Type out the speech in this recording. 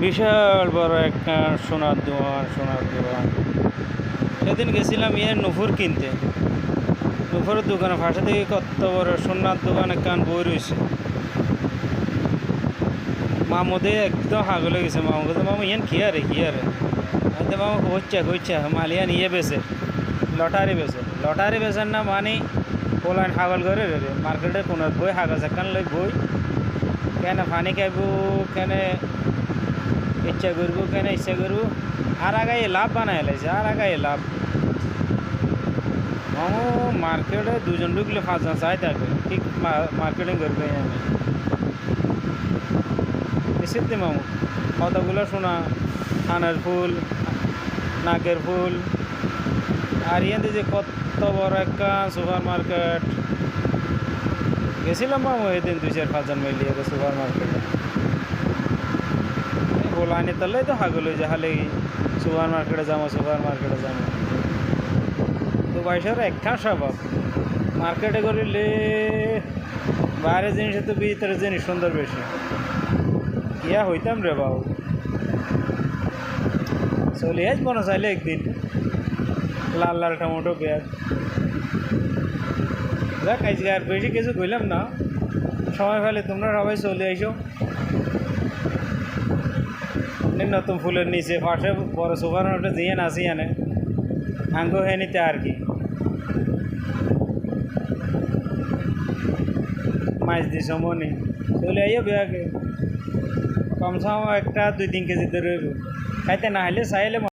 বিশাল বড় একটা সোনার দোকান। সেদিন গেছিলাম নুপুর কিনতে। নুপুরের দোকানে পাশে থেকে কত বড় সোনার দোকান একখান বই রয়েছে। মামুদে একদম হাগলে গেছে। মামু বলতে মামু কি আরে হয়তো মামু হচ্ছে মালিয়ান বেছে লটারি বেচেন না মানে পোলাইন হাগল করে রে মার্কেটে কোনো বই হাগল একখান লই বই কেন পানি খাইব কেন ইচ্ছা করবো আর আগাই লাভ বানাই লাইছে আর আগাই লাভ। মামু মার্কেটে দুজন ঢুকলে পাঁচজন চাই থাকে ঠিক মার্কেটিং করবে আমি সিদ্ধি মামু কতগুলো শোনা থানের ফুল নাকের ফুল আর ইয়াতে যে কত বড় একটা সুপার মার্কেট। গেছিলাম মামু এদিন 2-4-5 জন মিলিয়ে সুপার মার্কেটে বলানি তাহলে তো হাগল যে হালে সুপার মার্কেটে যাবো তো বয়সের একটা স্বভাব মার্কেটে করিলে বাইরের জিনিসের তো ভিতরের জিনিস সুন্দর বেশি কিয়া হইতাম রে বাবু। চলে আস মনে চাইলে একদিন লাল টমেটো পেঁয়াজ দেখ আজকে আর বেশি কিছু কইলাম না। সময় ফেলে তোমরা সবাই চলে আইসো নতুন ফুলের নিচে পাশে বড় সুপার মার্কেটে দিয়ে আসি আনে আঙ্গো হয়ে নিতে আর কি মাছ দিস মনে চলে আইও বিয়াকে কমসম একটা 2-3 কেজি ধরে খাইতে না হলে চাইলে